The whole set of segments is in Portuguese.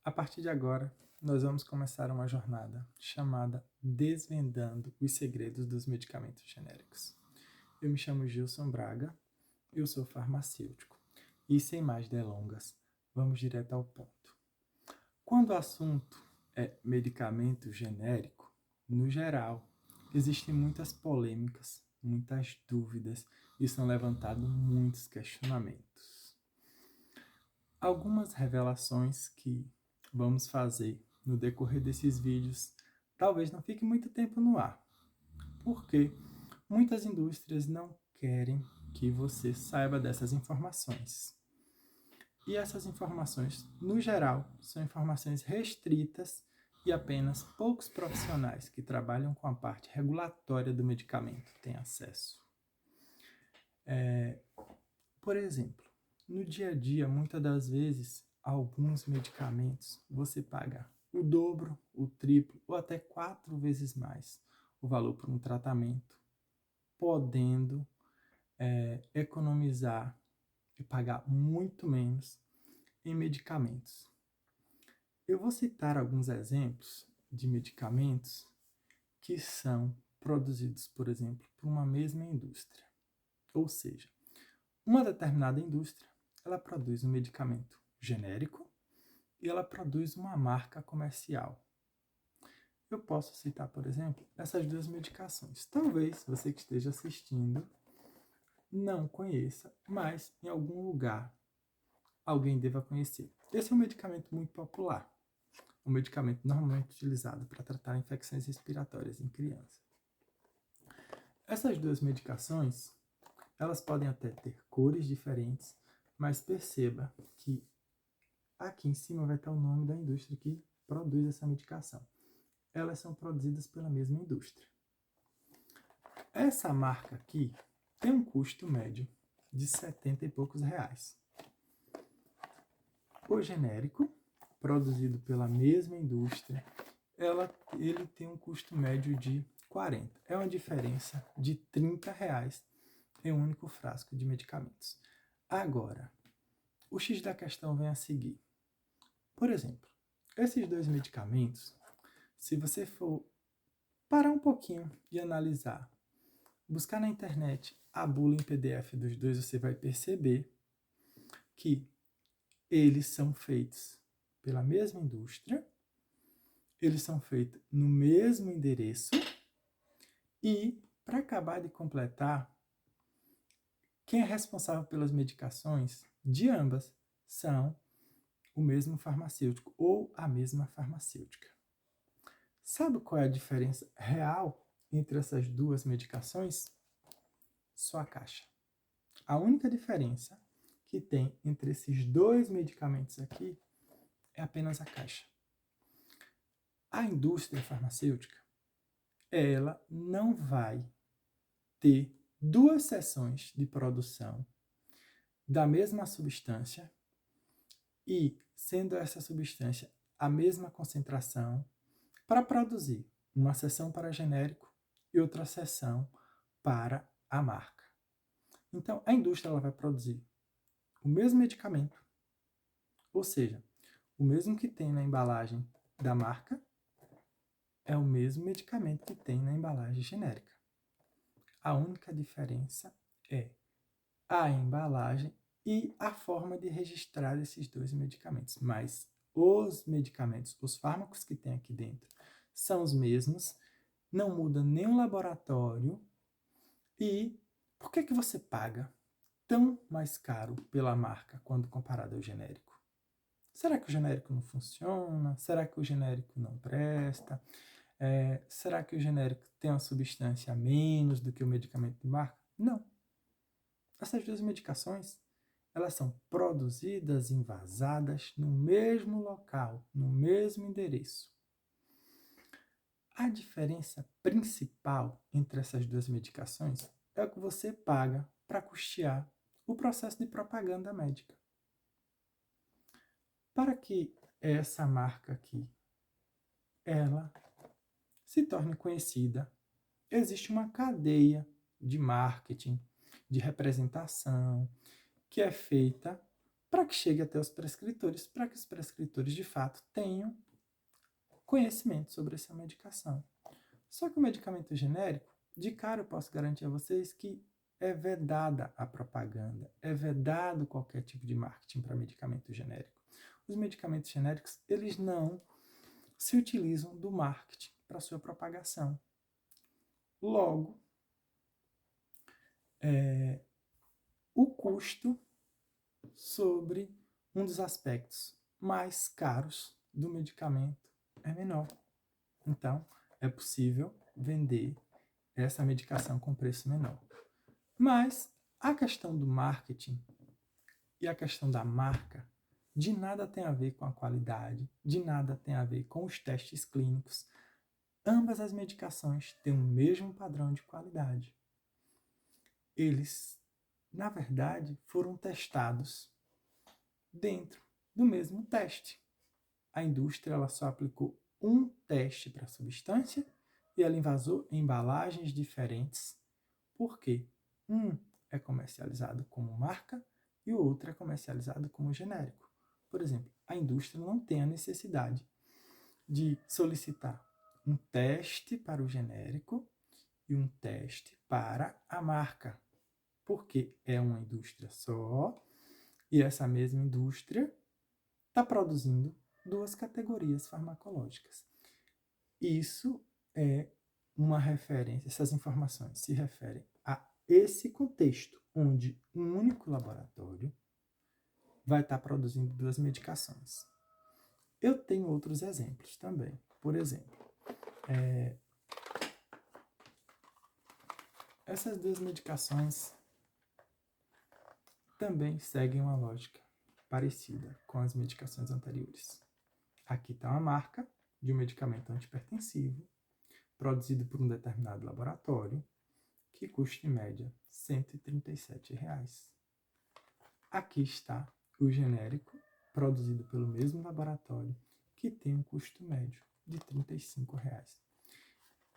A partir de agora, nós vamos começar uma jornada chamada Desvendando os Segredos dos Medicamentos Genéricos. Eu me chamo Gilson Braga, eu sou farmacêutico e, sem mais delongas, vamos direto ao ponto. Quando o assunto é medicamento genérico, no geral, existem muitas polêmicas, muitas dúvidas e são levantados muitos questionamentos. Algumas revelações que vamos fazer no decorrer desses vídeos talvez não fique muito tempo no ar, porque muitas indústrias não querem que você saiba dessas informações. E essas informações, no geral, são informações restritas e apenas poucos profissionais que trabalham com a parte regulatória do medicamento têm acesso. Por exemplo, no dia a dia, muitas das vezes, alguns medicamentos você paga o dobro, o triplo ou até 4 vezes mais o valor por um tratamento, podendo economizar e pagar muito menos em medicamentos. Eu vou citar alguns exemplos de medicamentos que são produzidos, por exemplo, por uma mesma indústria. Ou seja, uma determinada indústria, ela produz um medicamento genérico e ela produz uma marca comercial. Eu posso citar, por exemplo, essas duas medicações. Talvez você que esteja assistindo não conheça, mas em algum lugar alguém deva conhecer. Esse é um medicamento muito popular, um medicamento normalmente utilizado para tratar infecções respiratórias em crianças. Essas duas medicações, elas podem até ter cores diferentes, mas perceba que aqui em cima vai estar o nome da indústria que produz essa medicação. Elas são produzidas pela mesma indústria. Essa marca aqui tem um custo médio de 70 e poucos reais. O genérico, produzido pela mesma indústria, ele tem um custo médio de 40. É uma diferença de 30 reais em um único frasco de medicamentos. Agora, o X da questão vem a seguir. Por exemplo, esses dois medicamentos, se você for parar um pouquinho e analisar, buscar na internet a bula em PDF dos dois, você vai perceber que eles são feitos pela mesma indústria, eles são feitos no mesmo endereço e, para acabar de completar, quem é responsável pelas medicações de ambas são o mesmo farmacêutico ou a mesma farmacêutica. Sabe qual é a diferença real entre essas duas medicações? Só a caixa. A única diferença que tem entre esses dois medicamentos aqui é apenas a caixa. A indústria farmacêutica, ela não vai ter duas seções de produção da mesma substância e, sendo essa substância a mesma concentração, para produzir uma seção para genérico e outra seção para a marca. Então, a indústria ela vai produzir o mesmo medicamento, ou seja, o mesmo que tem na embalagem da marca é o mesmo medicamento que tem na embalagem genérica. A única diferença é a embalagem e a forma de registrar esses dois medicamentos. Mas os medicamentos, os fármacos que tem aqui dentro, são os mesmos, não muda nem o laboratório. E por que você paga tão mais caro pela marca quando comparado ao genérico? Será que o genérico não funciona? Será que o genérico não presta? Será que o genérico tem uma substância a menos do que o medicamento de marca? Não. Essas duas medicações, elas são produzidas, envasadas no mesmo local, no mesmo endereço. A diferença principal entre essas duas medicações é o que você paga para custear o processo de propaganda médica. Para que essa marca aqui, ela se torne conhecida, existe uma cadeia de marketing, de representação, que é feita para que chegue até os prescritores, para que os prescritores de fato tenham conhecimento sobre essa medicação. Só que o medicamento genérico, de cara eu posso garantir a vocês que é vedada a propaganda, é vedado qualquer tipo de marketing para medicamento genérico. Os medicamentos genéricos, eles não se utilizam do marketing para sua propagação. Logo, o custo sobre um dos aspectos mais caros do medicamento é menor. Então, é possível vender essa medicação com preço menor. Mas a questão do marketing e a questão da marca de nada tem a ver com a qualidade, de nada tem a ver com os testes clínicos. Ambas as medicações têm o mesmo padrão de qualidade. Eles, na verdade, foram testados dentro do mesmo teste. A indústria ela só aplicou um teste para a substância e ela invasou embalagens diferentes. Por quê? Um é comercializado como marca e o outro é comercializado como genérico. Por exemplo, a indústria não tem a necessidade de solicitar um teste para o genérico e um teste para a marca, porque é uma indústria só e essa mesma indústria está produzindo duas categorias farmacológicas. Isso é uma referência, essas informações se referem a esse contexto, onde um único laboratório vai estar produzindo duas medicações. Eu tenho outros exemplos também. Por exemplo, essas duas medicações também seguem uma lógica parecida com as medicações anteriores. Aqui está uma marca de um medicamento antipertensivo, produzido por um determinado laboratório, que custa em média R$ 137. Aqui está o genérico, produzido pelo mesmo laboratório, que tem um custo médio de R$ 35.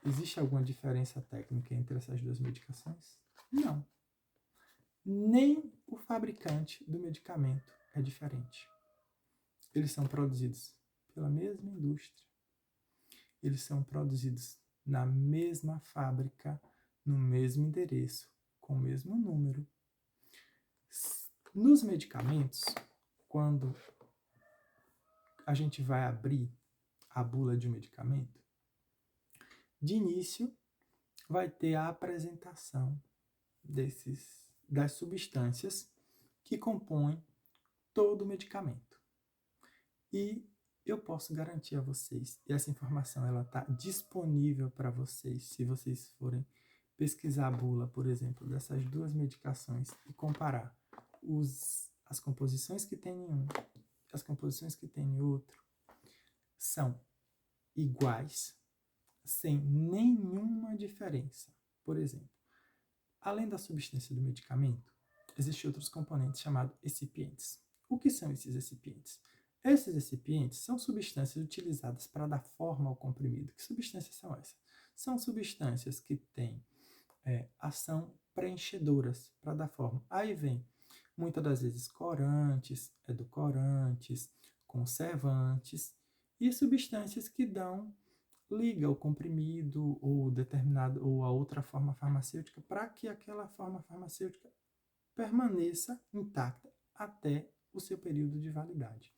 Existe alguma diferença técnica entre essas duas medicações? Não. Nem o fabricante do medicamento é diferente. Eles são produzidos pela mesma indústria. Eles são produzidos na mesma fábrica, no mesmo endereço, com o mesmo número. Nos medicamentos, quando a gente vai abrir a bula de um medicamento, de início vai ter a apresentação das substâncias que compõem todo o medicamento. E eu posso garantir a vocês, e essa informação ela está disponível para vocês, se vocês forem pesquisar a bula, por exemplo, dessas duas medicações e comparar as composições que tem em um, as composições que tem em outro, são iguais, sem nenhuma diferença. Por exemplo, além da substância do medicamento, existem outros componentes chamados excipientes. O que são esses excipientes? Esses excipientes são substâncias utilizadas para dar forma ao comprimido. Que substâncias são essas? São substâncias que têm ação preenchedoras para dar forma. Aí vem, muitas das vezes, corantes, edulcorantes, conservantes e substâncias que liga o comprimido ou determinado ou a outra forma farmacêutica para que aquela forma farmacêutica permaneça intacta até o seu período de validade.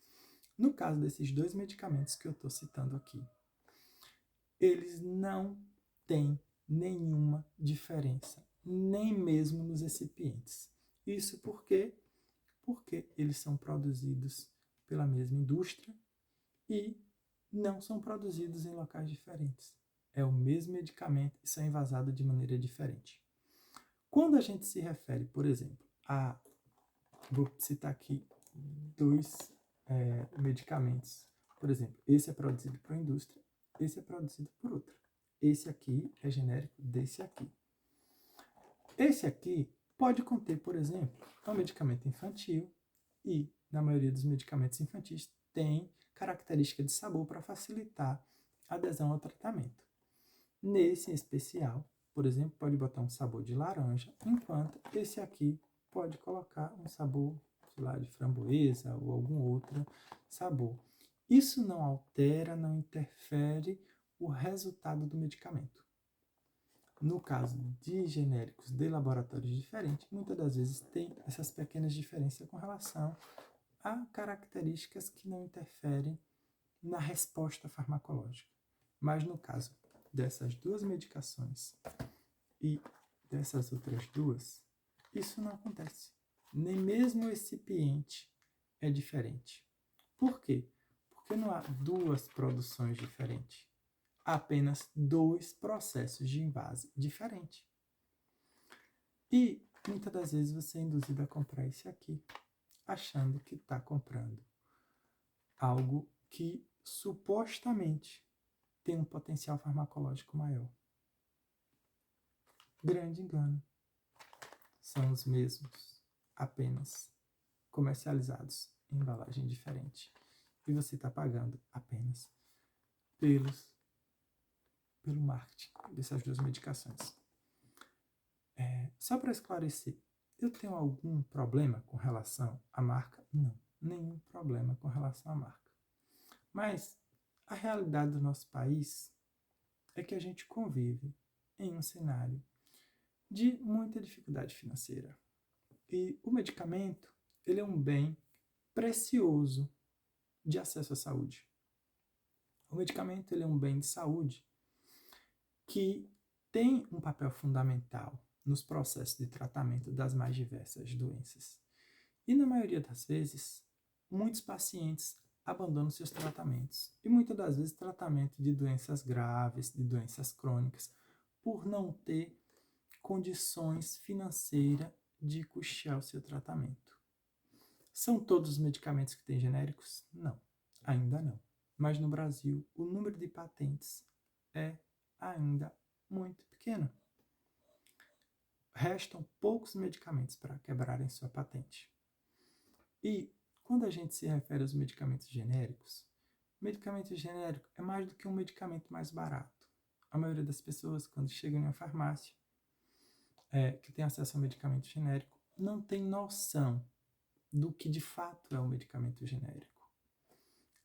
No caso desses dois medicamentos que eu estou citando aqui, eles não têm nenhuma diferença, nem mesmo nos excipientes. Isso por quê? Porque eles são produzidos pela mesma indústria e não são produzidos em locais diferentes. É o mesmo medicamento e são envasados de maneira diferente. Quando a gente se refere, por exemplo, vou citar aqui dois medicamentos. Por exemplo, esse é produzido por uma indústria, esse é produzido por outra. Esse aqui é genérico desse aqui. Esse aqui pode conter, por exemplo, um medicamento infantil e, na maioria dos medicamentos infantis, tem característica de sabor para facilitar a adesão ao tratamento. Nesse em especial, por exemplo, pode botar um sabor de laranja, enquanto esse aqui pode colocar um sabor gosto lá de framboesa ou algum outro sabor. Isso não altera, não interfere o resultado do medicamento. No caso de genéricos de laboratórios diferentes, muitas das vezes tem essas pequenas diferenças com relação a características que não interferem na resposta farmacológica. Mas no caso dessas duas medicações e dessas outras duas, isso não acontece. Nem mesmo o recipiente é diferente. Por quê? Porque não há duas produções diferentes. Há apenas dois processos de invase diferentes. E muitas das vezes você é induzido a comprar esse aqui, achando que está comprando algo que supostamente tem um potencial farmacológico maior. Grande engano. São os mesmos, apenas comercializados em embalagem diferente. E você está pagando apenas pelo marketing dessas duas medicações. Só para esclarecer, eu tenho algum problema com relação à marca? Não, nenhum problema com relação à marca. Mas a realidade do nosso país é que a gente convive em um cenário de muita dificuldade financeira. E o medicamento, ele é um bem precioso de acesso à saúde. O medicamento, ele é um bem de saúde que tem um papel fundamental nos processos de tratamento das mais diversas doenças. E na maioria das vezes, muitos pacientes abandonam seus tratamentos. E muitas das vezes, tratamento de doenças graves, de doenças crônicas, por não ter condições financeiras de custear o seu tratamento. São todos os medicamentos que têm genéricos? Não, ainda não. Mas no Brasil, o número de patentes é ainda muito pequeno. Restam poucos medicamentos para quebrarem sua patente. E quando a gente se refere aos medicamentos genéricos, medicamento genérico é mais do que um medicamento mais barato. A maioria das pessoas, quando chegam em uma farmácia, que tem acesso ao medicamento genérico, não tem noção do que de fato é o medicamento genérico.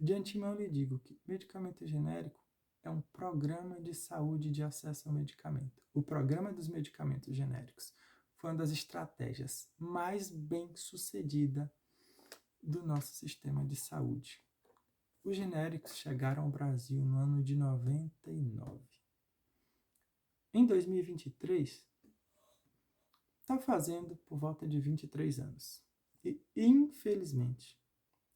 De antemão, eu lhe digo que medicamento genérico é um programa de saúde de acesso ao medicamento. O programa dos medicamentos genéricos foi uma das estratégias mais bem-sucedidas do nosso sistema de saúde. Os genéricos chegaram ao Brasil no ano de 99. Em 2023, está fazendo por volta de 23 anos. E, infelizmente,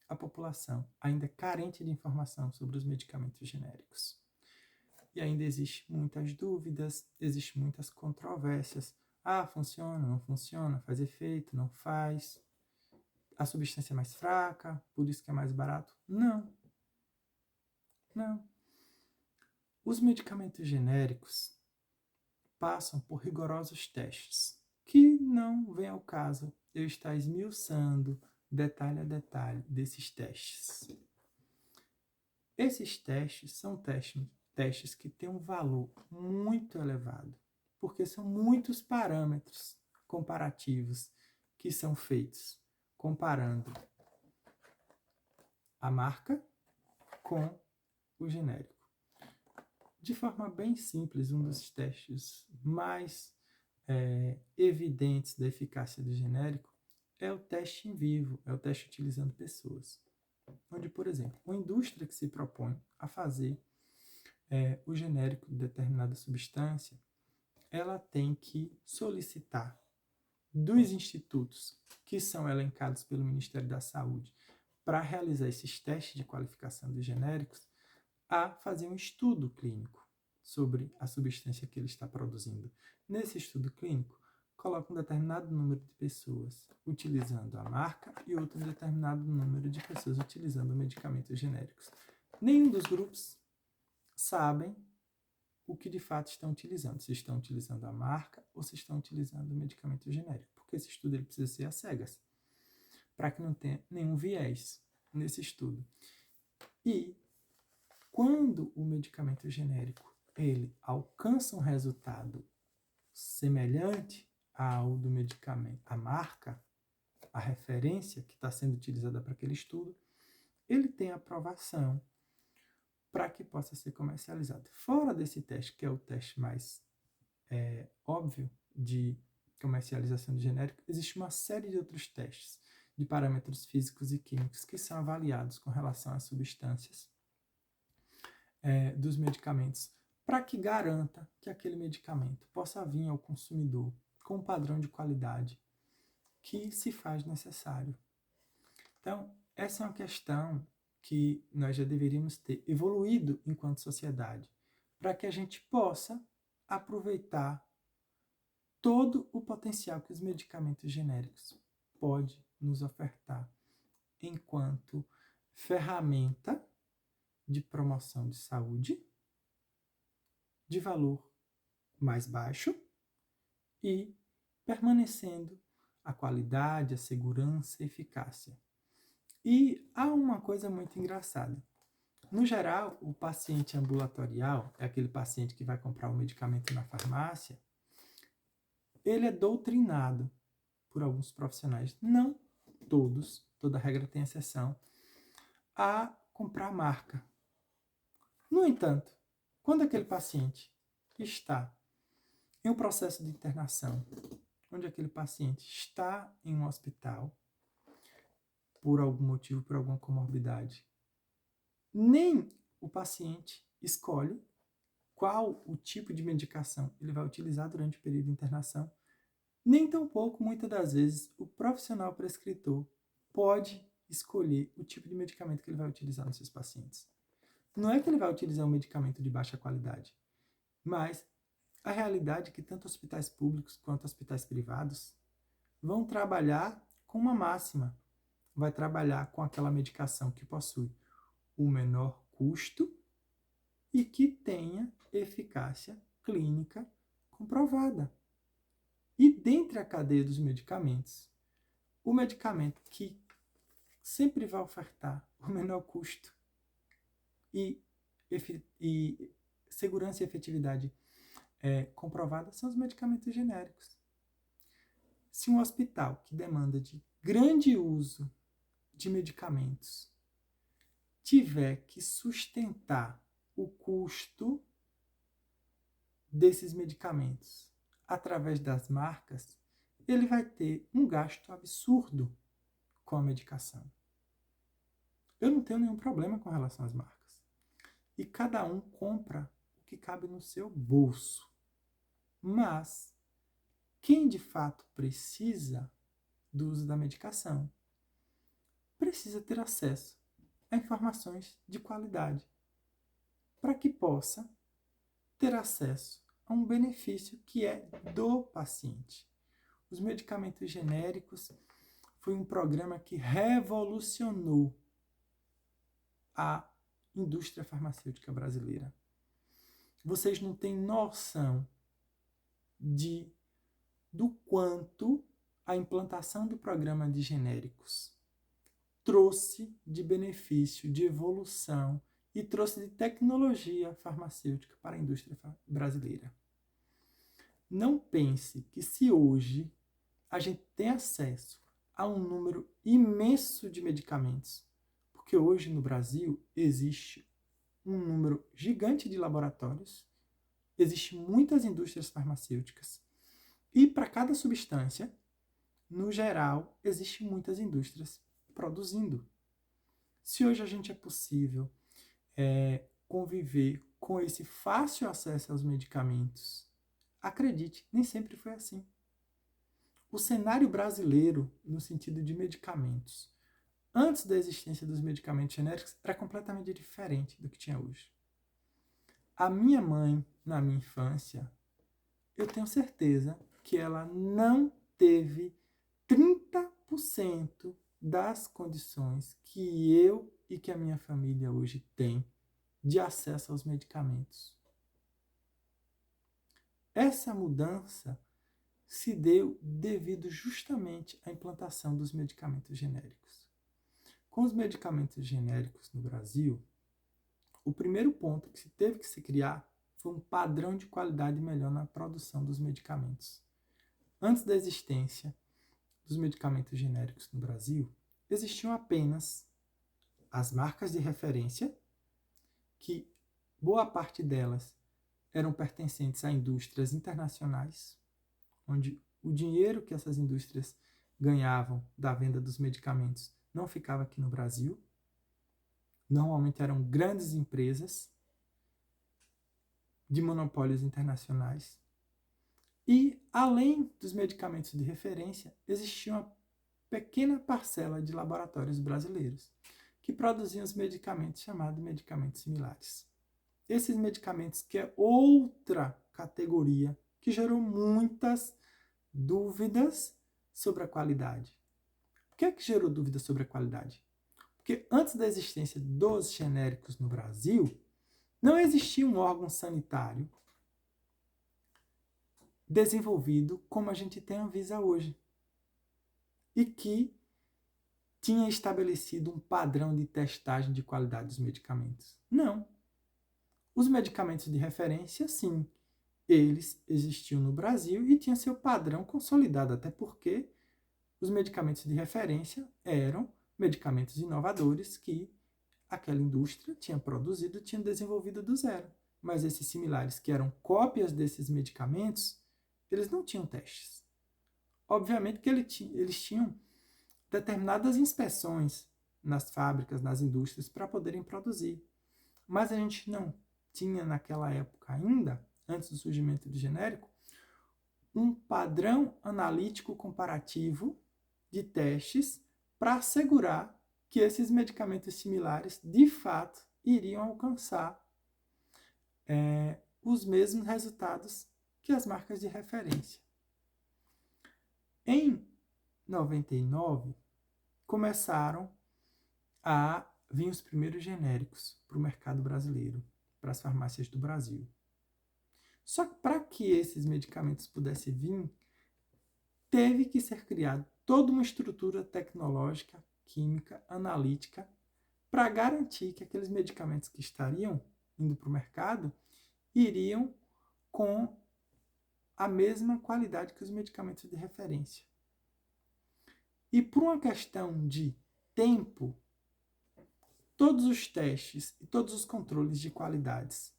a população ainda é carente de informação sobre os medicamentos genéricos. E ainda existem muitas dúvidas, existem muitas controvérsias. Ah, funciona, não funciona, faz efeito, não faz. A substância é mais fraca, por isso que é mais barato. Não. Não. Os medicamentos genéricos passam por rigorosos testes, que não vem ao caso eu estar esmiuçando detalhe a detalhe desses testes. Esses testes são testes que têm um valor muito elevado, porque são muitos parâmetros comparativos que são feitos, comparando a marca com o genérico. De forma bem simples, um dos testes mais evidentes da eficácia do genérico é o teste em vivo, é o teste utilizando pessoas. Onde, por exemplo, uma indústria que se propõe a fazer o genérico de determinada substância, ela tem que solicitar dos institutos que são elencados pelo Ministério da Saúde para realizar esses testes de qualificação de genéricos, a fazer um estudo clínico sobre a substância que ele está produzindo. Nesse estudo clínico, coloca um determinado número de pessoas utilizando a marca e outro determinado número de pessoas utilizando medicamentos genéricos. Nenhum dos grupos sabem o que de fato estão utilizando, se estão utilizando a marca ou se estão utilizando o medicamento genérico, porque esse estudo ele precisa ser às cegas, para que não tenha nenhum viés nesse estudo. E quando o medicamento genérico ele alcança um resultado semelhante ao do medicamento, a marca, a referência que está sendo utilizada para aquele estudo, ele tem aprovação para que possa ser comercializado. Fora desse teste, que é o teste mais óbvio de comercialização de genérico, existe uma série de outros testes de parâmetros físicos e químicos que são avaliados com relação às substâncias dos medicamentos, para que garanta que aquele medicamento possa vir ao consumidor com um padrão de qualidade que se faz necessário. Então, essa é uma questão que nós já deveríamos ter evoluído enquanto sociedade, para que a gente possa aproveitar todo o potencial que os medicamentos genéricos podem nos ofertar enquanto ferramenta de promoção de saúde de valor mais baixo e permanecendo a qualidade, a segurança e a eficácia. E há uma coisa muito engraçada. No geral, o paciente ambulatorial, é aquele paciente que vai comprar o medicamento na farmácia, ele é doutrinado por alguns profissionais, não todos, toda regra tem exceção, a comprar marca. No entanto, quando aquele paciente está em um processo de internação, onde aquele paciente está em um hospital, por algum motivo, por alguma comorbidade, nem o paciente escolhe qual o tipo de medicação ele vai utilizar durante o período de internação, nem tampouco, muitas das vezes, o profissional prescritor pode escolher o tipo de medicamento que ele vai utilizar nos seus pacientes. Não é que ele vai utilizar um medicamento de baixa qualidade, mas a realidade é que tanto hospitais públicos quanto hospitais privados vão trabalhar com uma máxima, vai trabalhar com aquela medicação que possui o menor custo e que tenha eficácia clínica comprovada. E dentre a cadeia dos medicamentos, o medicamento que sempre vai ofertar o menor custo e segurança e efetividade comprovada são os medicamentos genéricos. Se um hospital que demanda de grande uso de medicamentos tiver que sustentar o custo desses medicamentos através das marcas, ele vai ter um gasto absurdo com a medicação. Eu não tenho nenhum problema com relação às marcas. E cada um compra o que cabe no seu bolso. Mas quem de fato precisa do uso da medicação precisa ter acesso a informações de qualidade para que possa ter acesso a um benefício que é do paciente. Os medicamentos genéricos foi um programa que revolucionou a indústria farmacêutica brasileira. Vocês não têm noção do quanto a implantação do programa de genéricos trouxe de benefício, de evolução e trouxe de tecnologia farmacêutica para a indústria brasileira. Não pense que se hoje a gente tem acesso a um número imenso de medicamentos, porque hoje no Brasil existe um número gigante de laboratórios, existem muitas indústrias farmacêuticas e para cada substância, no geral, existem muitas indústrias produzindo. Se hoje a gente é possível conviver com esse fácil acesso aos medicamentos, acredite, nem sempre foi assim. O cenário brasileiro, no sentido de medicamentos, antes da existência dos medicamentos genéricos, era completamente diferente do que tinha hoje. A minha mãe, na minha infância, eu tenho certeza que ela não teve 30% das condições que eu e que a minha família hoje tem de acesso aos medicamentos. Essa mudança se deu devido justamente à implantação dos medicamentos genéricos. Com os medicamentos genéricos no Brasil, o primeiro ponto que se teve que se criar foi um padrão de qualidade melhor na produção dos medicamentos. Antes da existência dos medicamentos genéricos no Brasil, existiam apenas as marcas de referência, que boa parte delas eram pertencentes a indústrias internacionais, onde o dinheiro que essas indústrias ganhavam da venda dos medicamentos não ficava aqui no Brasil. Normalmente eram grandes empresas de monopólios internacionais. E, além dos medicamentos de referência, existia uma pequena parcela de laboratórios brasileiros que produziam os medicamentos chamados medicamentos similares. Esses medicamentos, que é outra categoria que gerou muitas dúvidas sobre a qualidade. Por que é que gerou dúvidas sobre a qualidade? Porque antes da existência dos genéricos no Brasil, não existia um órgão sanitário desenvolvido como a gente tem a Anvisa hoje, e que tinha estabelecido um padrão de testagem de qualidade dos medicamentos. Não. Os medicamentos de referência, sim, eles existiam no Brasil e tinham seu padrão consolidado, até porque os medicamentos de referência eram medicamentos inovadores que aquela indústria tinha produzido, tinha desenvolvido do zero. Mas esses similares, que eram cópias desses medicamentos, eles não tinham testes. Obviamente que eles tinham determinadas inspeções nas fábricas, nas indústrias, para poderem produzir. Mas a gente não tinha naquela época ainda, antes do surgimento do genérico, um padrão analítico comparativo de testes para assegurar que esses medicamentos similares, de fato, iriam alcançar os mesmos resultados que as marcas de referência. Em 99, começaram a vir os primeiros genéricos para o mercado brasileiro, para as farmácias do Brasil. Só que para que esses medicamentos pudessem vir, teve que ser criada toda uma estrutura tecnológica, química, analítica, para garantir que aqueles medicamentos que estariam indo para o mercado iriam com a mesma qualidade que os medicamentos de referência. E por uma questão de tempo, todos os testes e todos os controles de qualidades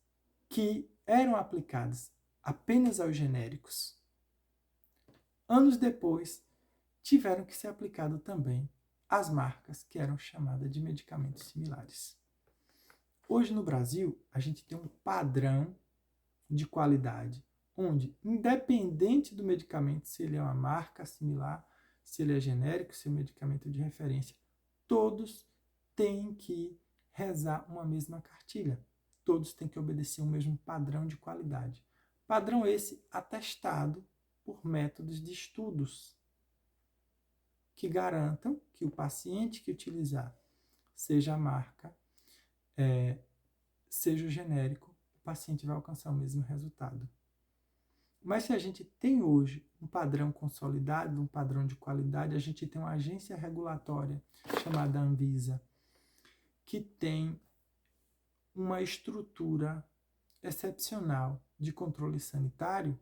que eram aplicados apenas aos genéricos, anos depois, tiveram que ser aplicados também às marcas que eram chamadas de medicamentos similares. Hoje no Brasil, a gente tem um padrão de qualidade, onde, independente do medicamento, se ele é uma marca similar, se ele é genérico, se é um medicamento de referência, todos têm que rezar uma mesma cartilha. Todos têm que obedecer o mesmo padrão de qualidade. Padrão esse atestado por métodos de estudos que garantam que o paciente que utilizar, seja a marca, seja o genérico, o paciente vai alcançar o mesmo resultado. Mas se a gente tem hoje um padrão consolidado, um padrão de qualidade, a gente tem uma agência regulatória chamada Anvisa, que tem uma estrutura excepcional de controle sanitário.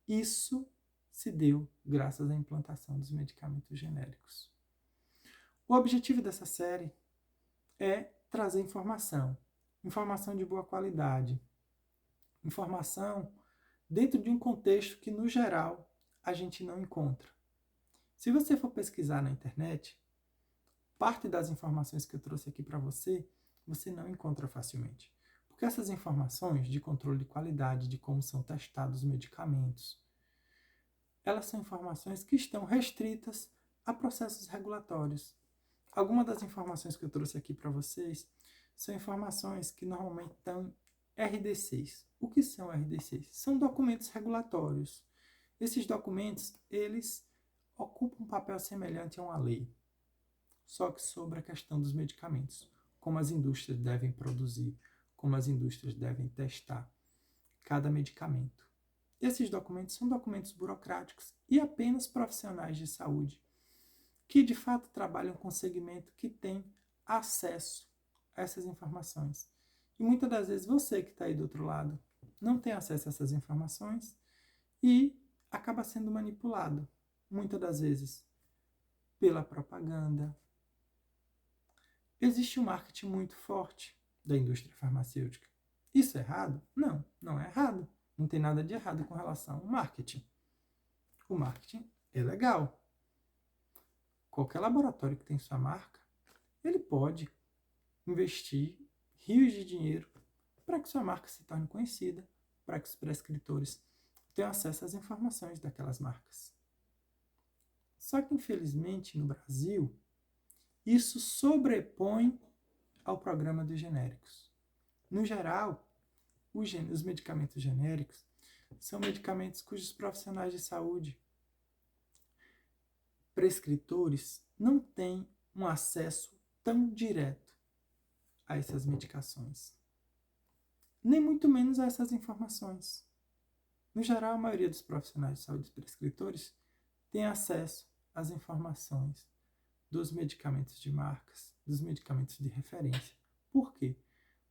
Isso se deu graças à implantação dos medicamentos genéricos. O objetivo dessa série é trazer informação de boa qualidade, informação dentro de um contexto que, no geral, a gente não encontra. Se você for pesquisar na internet, parte das informações que eu trouxe aqui para você não encontra facilmente. Porque essas informações de controle de qualidade, de como são testados os medicamentos, elas são informações que estão restritas a processos regulatórios. Algumas das informações que eu trouxe aqui para vocês são informações que normalmente estão em RDCs. O que são RDCs? São documentos regulatórios. Esses documentos, eles ocupam um papel semelhante a uma lei, só que sobre a questão dos medicamentos, como as indústrias devem produzir, como as indústrias devem testar cada medicamento. Esses documentos são documentos burocráticos e apenas profissionais de saúde que, de fato, trabalham com segmento que tem acesso a essas informações. E muitas das vezes você que está aí do outro lado não tem acesso a essas informações e acaba sendo manipulado. Muitas das vezes pela propaganda. Existe um marketing muito forte da indústria farmacêutica. Isso é errado? Não, não é errado. Não tem nada de errado com relação ao marketing. O marketing é legal. Qualquer laboratório que tem sua marca, ele pode investir rios de dinheiro para que sua marca se torne conhecida, para que os prescritores tenham acesso às informações daquelas marcas. Só que, infelizmente, no Brasil, isso sobrepõe ao programa dos genéricos. No geral, os medicamentos genéricos são medicamentos cujos profissionais de saúde, prescritores, não têm um acesso tão direto a essas medicações, nem muito menos a essas informações. No geral, a maioria dos profissionais de saúde prescritores tem acesso às informações dos medicamentos de marcas, dos medicamentos de referência. Por quê?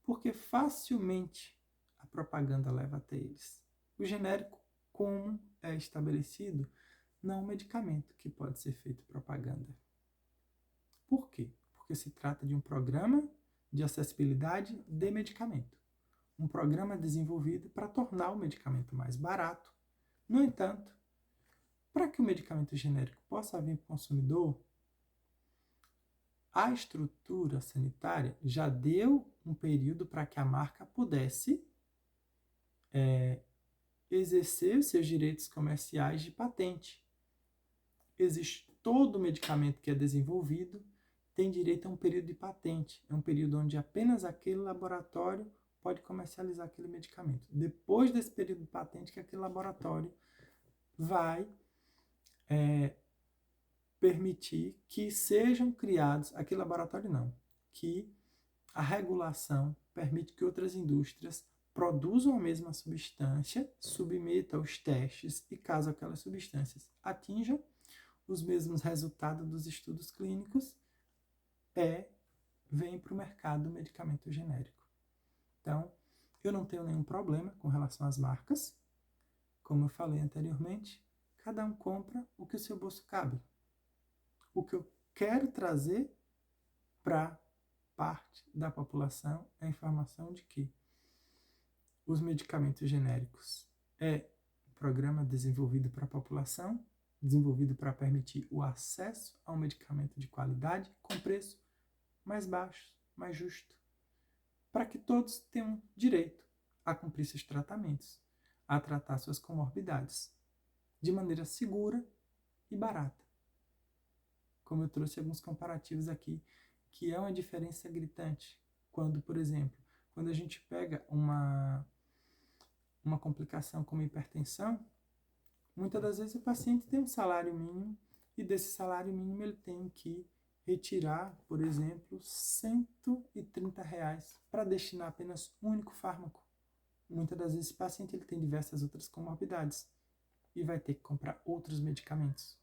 Porque facilmente a propaganda leva até eles. O genérico, como é estabelecido, não é um medicamento que pode ser feito propaganda. Por quê? Porque se trata de um programa de acessibilidade de medicamento. Um programa desenvolvido para tornar o medicamento mais barato. No entanto, para que o medicamento genérico possa vir para o consumidor, a estrutura sanitária já deu um período para que a marca pudesse exercer os seus direitos comerciais de patente. Existe todo medicamento que é desenvolvido tem direito a um período de patente. É um período onde apenas aquele laboratório pode comercializar aquele medicamento. Depois desse período de patente que aquele laboratório vai permitir que sejam criados, aquele laboratório não, que a regulação permite que outras indústrias produzam a mesma substância, submetam aos testes e caso aquelas substâncias atinjam os mesmos resultados dos estudos clínicos, vem para o mercado o medicamento genérico. Então, eu não tenho nenhum problema com relação às marcas. Como eu falei anteriormente, cada um compra o que o seu bolso cabe. O que eu quero trazer para parte da população é a informação de que os medicamentos genéricos é um programa desenvolvido para a população, desenvolvido para permitir o acesso a um medicamento de qualidade com preço mais baixo, mais justo, para que todos tenham direito a cumprir seus tratamentos, a tratar suas comorbidades de maneira segura e barata. Como eu trouxe alguns comparativos aqui, que é uma diferença gritante. Quando, por exemplo, quando a gente pega uma complicação como hipertensão, muitas das vezes o paciente tem um salário mínimo e desse salário mínimo ele tem que retirar, por exemplo, R$130 para destinar apenas um único fármaco. Muitas das vezes esse paciente ele tem diversas outras comorbidades e vai ter que comprar outros medicamentos,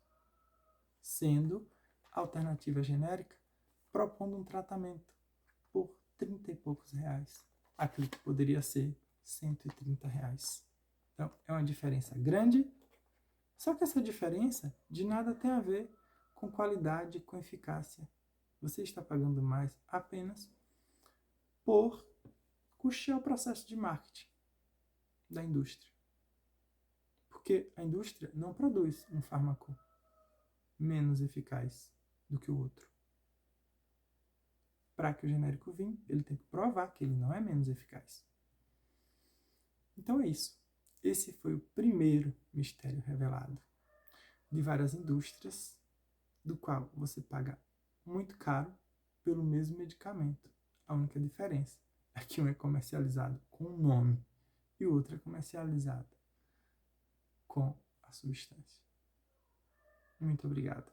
sendo a alternativa genérica propondo um tratamento por 30 e poucos reais, aquilo que poderia ser R$130. Então, é uma diferença grande, só que essa diferença de nada tem a ver com qualidade, com eficácia. Você está pagando mais apenas por custear o processo de marketing da indústria. Porque a indústria não produz um fármaco menos eficaz do que o outro. Para que o genérico vinha, ele tem que provar que ele não é menos eficaz. Então é isso. Esse foi o primeiro mistério revelado de várias indústrias, do qual você paga muito caro pelo mesmo medicamento. A única diferença é que um é comercializado com o nome e o outro é comercializado com a substância. Muito obrigado.